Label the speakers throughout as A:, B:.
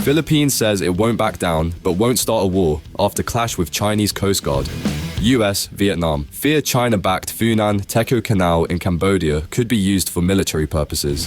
A: Philippines says it won't back down, but won't start a war after clash with Chinese Coast Guard. US, Vietnam. Fear China-backed Funan Teco Canal in Cambodia could be used for military purposes.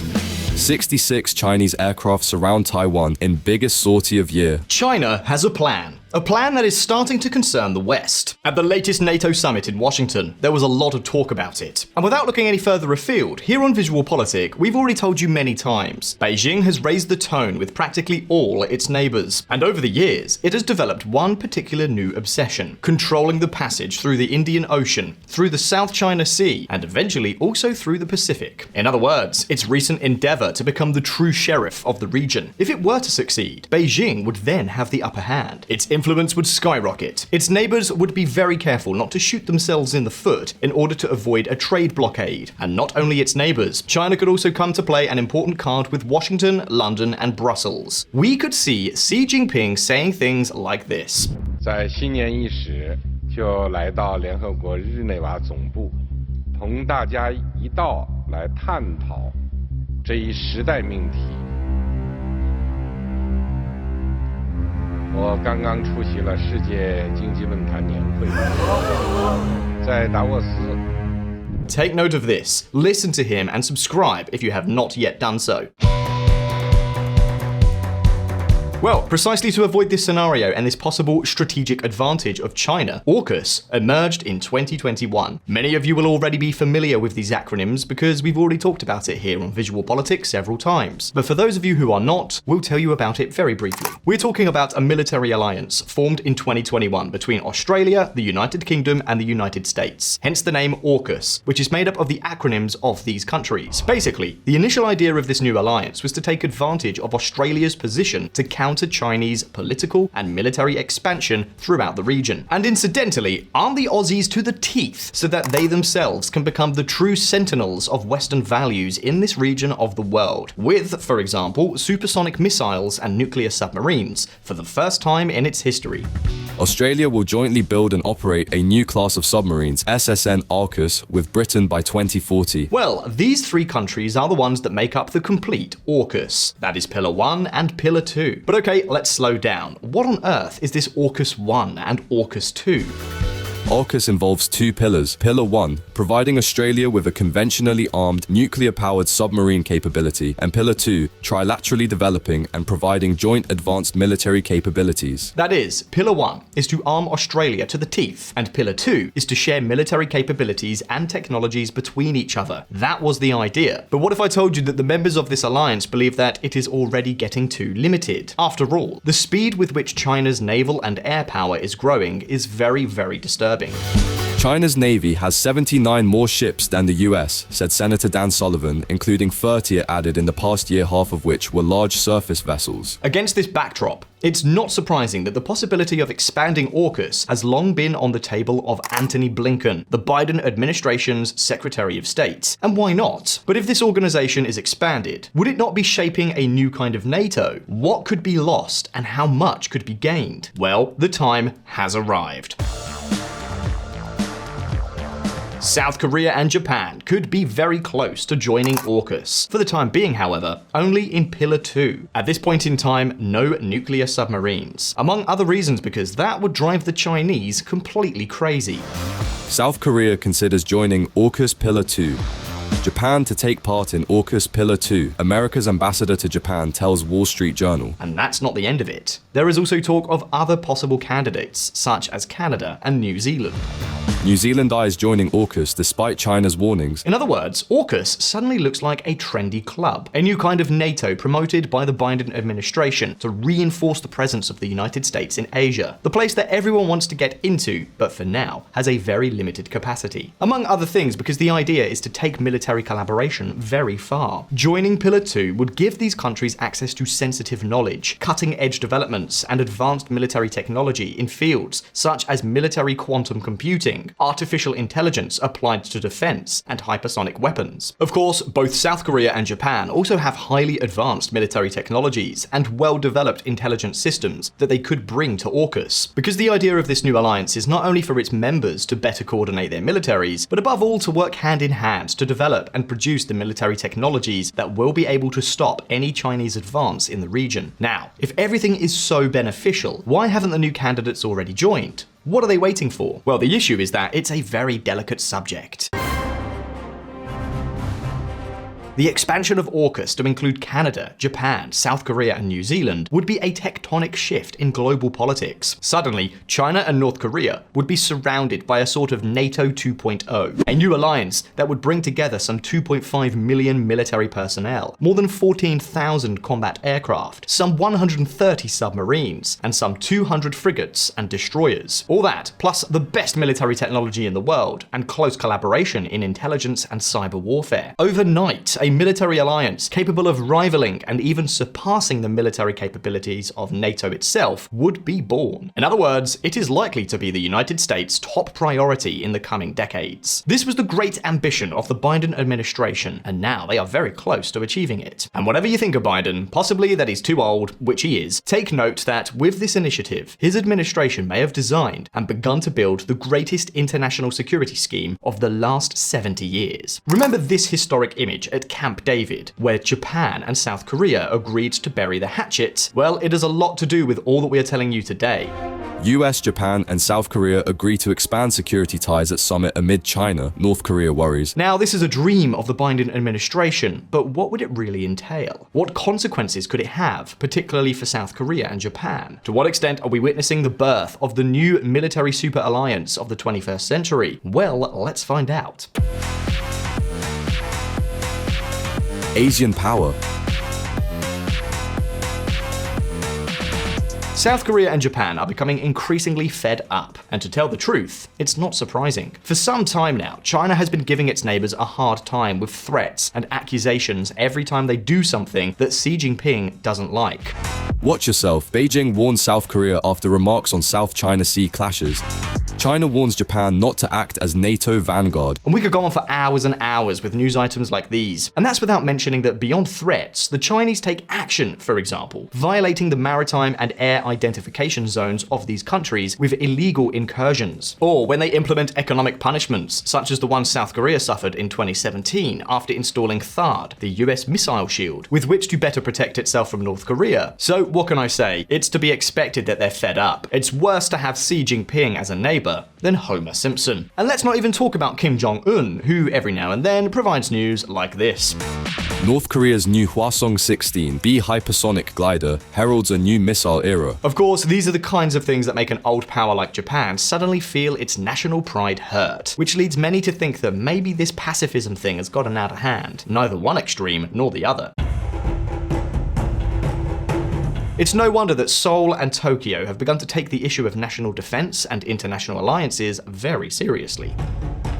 A: 66 Chinese aircraft surround Taiwan in biggest sortie of year.
B: China has a plan. A plan that is starting to concern the West. At the latest NATO summit in Washington, there was a lot of talk about it. And without looking any further afield, here on VisualPolitik, we've already told you many times, Beijing has raised the tone with practically all its neighbors. And over the years, it has developed one particular new obsession, controlling the passage through the Indian Ocean, through the South China Sea, and eventually also through the Pacific. In other words, its recent endeavor to become the true sheriff of the region. If it were to succeed, Beijing would then have the upper hand. Its influence would skyrocket. Its neighbors would be very careful not to shoot themselves in the foot in order to avoid a trade blockade. And not only its neighbors, China could also come to play an important card with Washington, London, and Brussels. We could see Xi Jinping saying things like this.
C: 在新年伊始，就来到联合国日内瓦总部，同大家一道来探讨这一时代命题。我刚刚出席了世界经济论坛年会，在达沃斯。
B: Take note of this, listen to him, and subscribe if you have not yet done so. Well, precisely to avoid this scenario and this possible strategic advantage of China, Orcus emerged in 2021. Many of you will already be familiar with these acronyms because we've already talked about it here on VisualPolitik several times. But for those of you who are not, we'll tell you about it very briefly. We're talking about a military alliance formed in 2021 between Australia, the United Kingdom, and the United States. Hence the name Orcus, which is made up of the acronyms of these countries. Basically, the initial idea of this new alliance was to take advantage of Australia's position to counter Chinese political and military expansion throughout the region. And incidentally, arm the Aussies to the teeth so that they themselves can become the true sentinels of Western values in this region of the world, with, for example, supersonic missiles and nuclear submarines, for the first time in its history.
A: Australia will jointly build and operate a new class of submarines, SSN Orcus, with Britain by 2040.
B: Well, these three countries are the ones that make up the complete Orcus. That is Pillar 1 and Pillar 2. But okay, let's slow down. What on earth is this Orcus 1 and Orcus 2?
A: AUKUS involves two pillars. Pillar 1, providing Australia with a conventionally armed, nuclear-powered submarine capability, and Pillar 2, trilaterally developing and providing joint advanced military capabilities.
B: That is, Pillar 1 is to arm Australia to the teeth, and Pillar 2 is to share military capabilities and technologies between each other. That was the idea. But what if I told you that the members of this alliance believe that it is already getting too limited? After all, the speed with which China's naval and air power is growing is very, very disturbing.
A: China's Navy has 79 more ships than the US, said Senator Dan Sullivan, including 30 it added in the past year, half of which were large surface vessels.
B: Against this backdrop, it's not surprising that the possibility of expanding AUKUS has long been on the table of Antony Blinken, the Biden administration's Secretary of State. And why not? But if this organization is expanded, would it not be shaping a new kind of NATO? What could be lost and how much could be gained? Well, the time has arrived. South Korea and Japan could be very close to joining AUKUS. For the time being, however, only in Pillar 2. At this point in time, no nuclear submarines. Among other reasons because that would drive the Chinese completely crazy.
A: South Korea considers joining AUKUS Pillar 2. Japan to take part in AUKUS Pillar 2, America's ambassador to Japan tells Wall Street Journal.
B: And that's not the end of it. There is also talk of other possible candidates, such as Canada and New Zealand.
A: New Zealand eyes joining AUKUS despite China's warnings.
B: In other words, AUKUS suddenly looks like a trendy club, a new kind of NATO promoted by the Biden administration to reinforce the presence of the United States in Asia, the place that everyone wants to get into, but for now has a very limited capacity. Among other things because the idea is to take military collaboration very far. Joining Pillar 2 would give these countries access to sensitive knowledge, cutting-edge developments, and advanced military technology in fields such as military quantum computing, artificial intelligence applied to defense, and hypersonic weapons. Of course, both South Korea and Japan also have highly advanced military technologies and well-developed intelligence systems that they could bring to AUKUS. Because the idea of this new alliance is not only for its members to better coordinate their militaries, but above all to work hand in hand to develop develop and produce the military technologies that will be able to stop any Chinese advance in the region. Now, if everything is so beneficial, why haven't the new candidates already joined? What are they waiting for? Well, the issue is that it's a very delicate subject. The expansion of Orcus to include Canada, Japan, South Korea, and New Zealand would be a tectonic shift in global politics. Suddenly, China and North Korea would be surrounded by a sort of NATO 2.0, a new alliance that would bring together some 2.5 million military personnel, more than 14,000 combat aircraft, some 130 submarines, and some 200 frigates and destroyers. All that, plus the best military technology in the world, and close collaboration in intelligence and cyber warfare. Overnight, a military alliance capable of rivaling and even surpassing the military capabilities of NATO itself would be born. In other words, it is likely to be the United States' top priority in the coming decades. This was the great ambition of the Biden administration, and now they are very close to achieving it. And whatever you think of Biden, possibly that he's too old, which he is, take note that with this initiative, his administration may have designed and begun to build the greatest international security scheme of the last 70 years. Remember this historic image at Camp David, where Japan and South Korea agreed to bury the hatchet? Well, it has a lot to do with all that we are telling you today.
A: US, Japan, and South Korea agree to expand security ties at summit amid China, North Korea worries.
B: Now, this is a dream of the Biden administration, but what would it really entail? What consequences could it have, particularly for South Korea and Japan? To what extent are we witnessing the birth of the new military super alliance of the 21st century? Well, let's find out.
A: Asian power.
B: South Korea and Japan are becoming increasingly fed up, and to tell the truth, it's not surprising. For some time now, China has been giving its neighbors a hard time with threats and accusations every time they do something that Xi Jinping doesn't like.
A: Watch yourself. Beijing warns South Korea after remarks on South China Sea clashes. China warns Japan not to act as NATO vanguard.
B: And we could go on for hours and hours with news items like these. And that's without mentioning that beyond threats, the Chinese take action, for example, violating the maritime and air identification zones of these countries with illegal incursions. Or when they implement economic punishments, such as the one South Korea suffered in 2017 after installing THAAD, the US missile shield, with which to better protect itself from North Korea. So what can I say? It's to be expected that they're fed up. It's worse to have Xi Jinping as a neighbor than Homer Simpson. And let's not even talk about Kim Jong-un, who every now and then provides news like this.
A: North Korea's new Hwasong-16B hypersonic glider heralds a new missile era.
B: Of course, these are the kinds of things that make an old power like Japan suddenly feel its national pride hurt, which leads many to think that maybe this pacifism thing has gotten out of hand, neither one extreme nor the other. It's no wonder that Seoul and Tokyo have begun to take the issue of national defense and international alliances very seriously.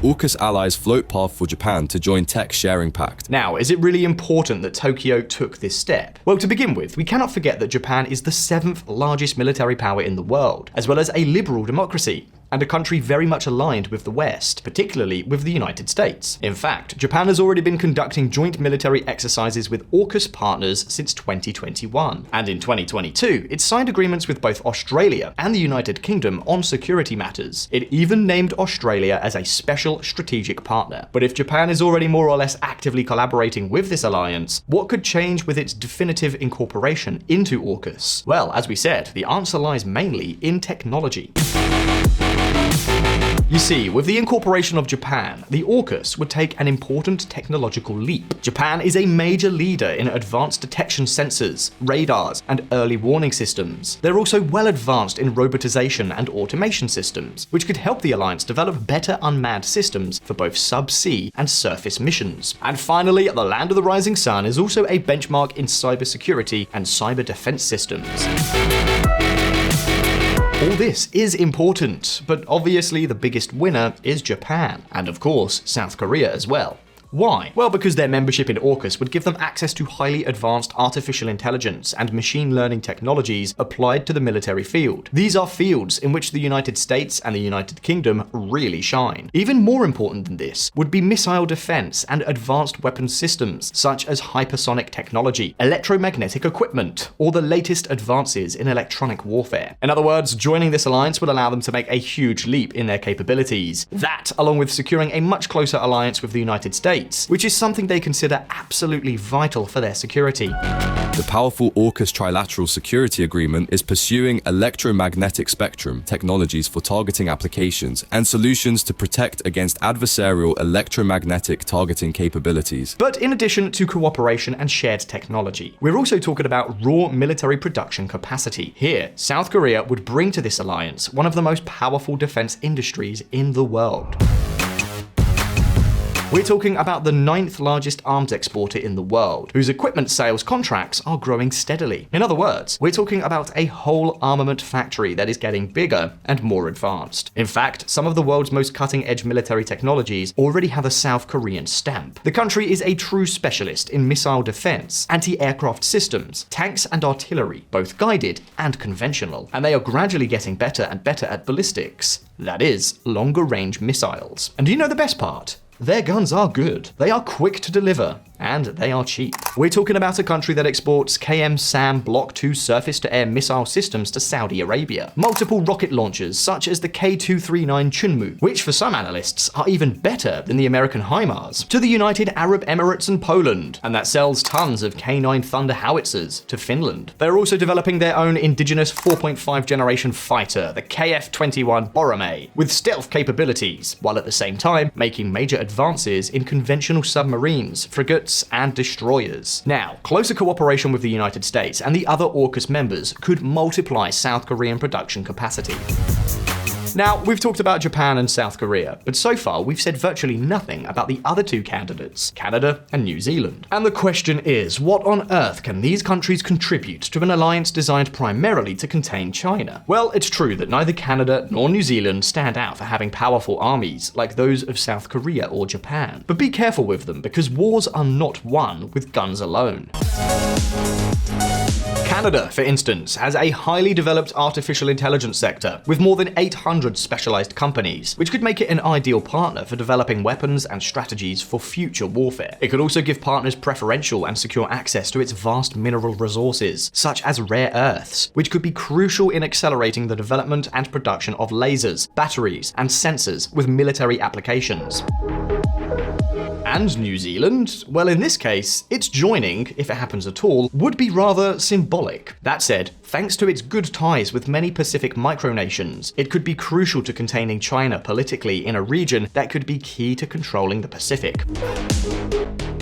A: Orcus Allies float path for Japan to join tech sharing pact.
B: Now, is it really important that Tokyo took this step? Well, to begin with, we cannot forget that Japan is the 7th largest military power in the world, as well as a liberal democracy, and a country very much aligned with the West, particularly with the United States. In fact, Japan has already been conducting joint military exercises with Orcus partners since 2021. And in 2022, it signed agreements with both Australia and the United Kingdom on security matters. It even named Australia as a special strategic partner. But if Japan is already more or less actively collaborating with this alliance, what could change with its definitive incorporation into Orcus? Well, as we said, the answer lies mainly in technology. You see, with the incorporation of Japan, the Orcus would take an important technological leap. Japan is a major leader in advanced detection sensors, radars, and early warning systems. They're also well advanced in robotization and automation systems, which could help the alliance develop better unmanned systems for both sub-sea and surface missions. And finally, the Land of the Rising Sun is also a benchmark in cybersecurity and cyber defense systems. All this is important, but obviously the biggest winner is Japan, and of course South Korea as well. Why? Well, because their membership in Orcus would give them access to highly advanced artificial intelligence and machine learning technologies applied to the military field. These are fields in which the United States and the United Kingdom really shine. Even more important than this would be missile defense and advanced weapons systems, such as hypersonic technology, electromagnetic equipment, or the latest advances in electronic warfare. In other words, joining this alliance would allow them to make a huge leap in their capabilities. That, along with securing a much closer alliance with the United States, States, which is something they consider absolutely vital for their security.
A: The powerful Orcus Trilateral Security Agreement is pursuing electromagnetic spectrum technologies for targeting applications and solutions to protect against adversarial electromagnetic targeting capabilities.
B: But in addition to cooperation and shared technology, we're also talking about raw military production capacity. Here, South Korea would bring to this alliance one of the most powerful defense industries in the world. We're talking about the 9th largest arms exporter in the world, whose equipment sales contracts are growing steadily. In other words, we're talking about a whole armament factory that is getting bigger and more advanced. In fact, some of the world's most cutting-edge military technologies already have a South Korean stamp. The country is a true specialist in missile defense, anti-aircraft systems, tanks and artillery, both guided and conventional. And they are gradually getting better and better at ballistics. That is, longer-range missiles. And do you know the best part? Their guns are good. They are quick to deliver, and they are cheap. We're talking about a country that exports KM-SAM Block 2 surface-to-air missile systems to Saudi Arabia, multiple rocket launchers such as the K239 Chunmoo, which for some analysts are even better than the American HIMARS, to the United Arab Emirates and Poland, and that sells tons of K9 Thunder howitzers to Finland. They're also developing their own indigenous 4.5 generation fighter, the KF-21 Boromei, with stealth capabilities, while at the same time making major advances in conventional submarines, frigates, and destroyers. Now, closer cooperation with the United States and the other AUKUS members could multiply South Korean production capacity. Now, we've talked about Japan and South Korea, but so far we've said virtually nothing about the other two candidates, Canada and New Zealand. And the question is, what on earth can these countries contribute to an alliance designed primarily to contain China? Well, it's true that neither Canada nor New Zealand stand out for having powerful armies like those of South Korea or Japan. But be careful with them, because wars are not won with guns alone. Canada, for instance, has a highly developed artificial intelligence sector with more than 800 specialized companies, which could make it an ideal partner for developing weapons and strategies for future warfare. It could also give partners preferential and secure access to its vast mineral resources, such as rare earths, which could be crucial in accelerating the development and production of lasers, batteries, and sensors with military applications. And New Zealand? Well, in this case, its joining, if it happens at all, would be rather symbolic. That said, thanks to its good ties with many Pacific micronations, it could be crucial to containing China politically in a region that could be key to controlling the Pacific.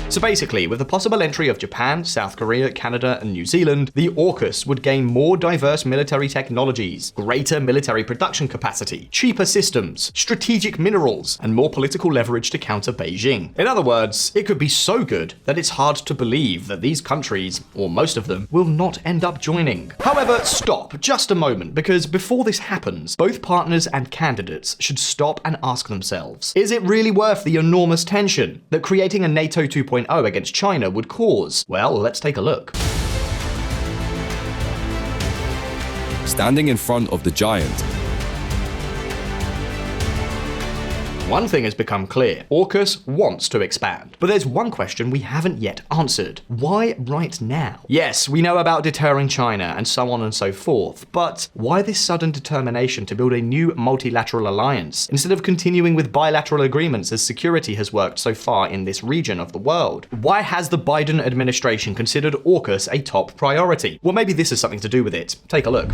B: So basically, with the possible entry of Japan, South Korea, Canada, and New Zealand, the AUKUS would gain more diverse military technologies, greater military production capacity, cheaper systems, strategic minerals, and more political leverage to counter Beijing. In other words, it could be so good that it's hard to believe that these countries, or most of them, will not end up joining. However, stop just a moment, because before this happens, both partners and candidates should stop and ask themselves, is it really worth the enormous tension that creating a NATO 2.0 against China would cause? Well, let's take a look.
A: Standing in front of the giant.
B: One thing has become clear: AUKUS wants to expand. But there's one question we haven't yet answered. Why right now? Yes, we know about deterring China and so on and so forth, but why this sudden determination to build a new multilateral alliance instead of continuing with bilateral agreements as security has worked so far in this region of the world? Why has the Biden administration considered AUKUS a top priority? Well, maybe this has something to do with it. Take a look.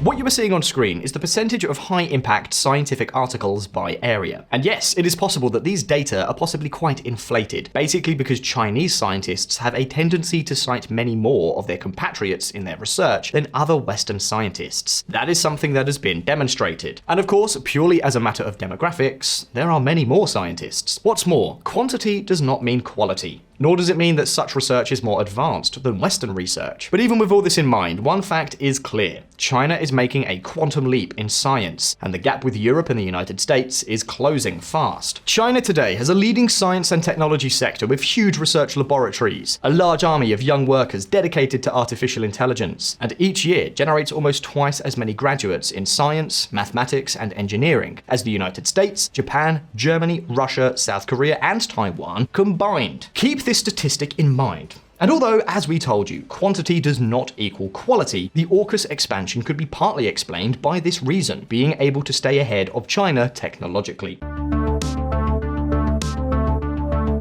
B: What you are seeing on screen is the percentage of high-impact scientific articles by area. And yes, it is possible that these data are possibly quite inflated, basically because Chinese scientists have a tendency to cite many more of their compatriots in their research than other Western scientists. That is something that has been demonstrated. And of course, purely as a matter of demographics, there are many more scientists. What's more, quantity does not mean quality. Nor does it mean that such research is more advanced than Western research. But even with all this in mind, one fact is clear. China is making a quantum leap in science, and the gap with Europe and the United States is closing fast. China today has a leading science and technology sector with huge research laboratories, a large army of young workers dedicated to artificial intelligence, and each year generates almost twice as many graduates in science, mathematics, and engineering as the United States, Japan, Germany, Russia, South Korea, and Taiwan combined. Keep this statistic in mind. And although, as we told you, quantity does not equal quality, the AUKUS expansion could be partly explained by this reason, being able to stay ahead of China technologically.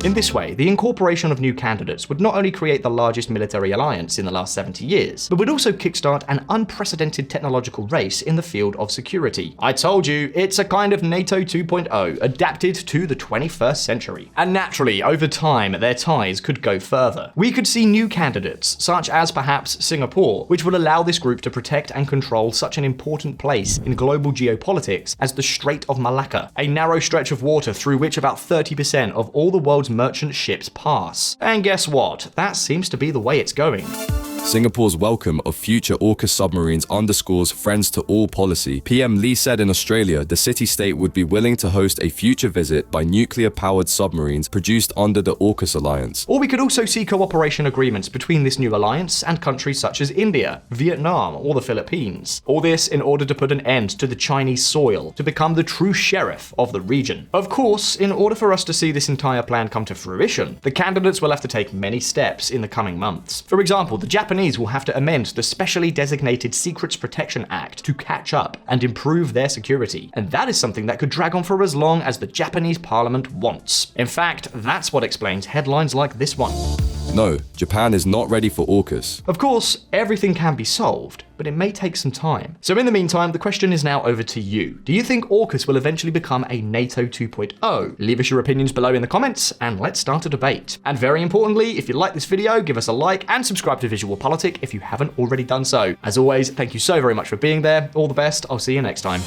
B: In this way, the incorporation of new candidates would not only create the largest military alliance in the last 70 years, but would also kickstart an unprecedented technological race in the field of security. I told you, it's a kind of NATO 2.0 adapted to the 21st century. And naturally, over time, their ties could go further. We could see new candidates, such as perhaps Singapore, which would allow this group to protect and control such an important place in global geopolitics as the Strait of Malacca, a narrow stretch of water through which about 30% of all the world's merchant ships pass. And guess what? That seems to be the way it's going.
A: Singapore's welcome of future Orcus submarines underscores friends to all policy. PM Lee said in Australia the city-state would be willing to host a future visit by nuclear-powered submarines produced under the Orcus Alliance.
B: Or we could also see cooperation agreements between this new alliance and countries such as India, Vietnam, or the Philippines. All this in order to put an end to the Chinese soil, to become the true sheriff of the region. Of course, in order for us to see this entire plan come to fruition, the candidates will have to take many steps in the coming months. For example, the Japanese will have to amend the specially designated Secrets Protection Act to catch up and improve their security. And that is something that could drag on for as long as the Japanese parliament wants. In fact, that's what explains headlines like this one.
A: No, Japan is not ready for Orcus.
B: Of course, everything can be solved, but it may take some time. So in the meantime, the question is now over to you. Do you think Orcus will eventually become a NATO 2.0? Leave us your opinions below in the comments, and let's start a debate. And very importantly, if you like this video, give us a like and subscribe to VisualPolitik if you haven't already done so. As always, thank you so very much for being there. All the best. I'll see you next time.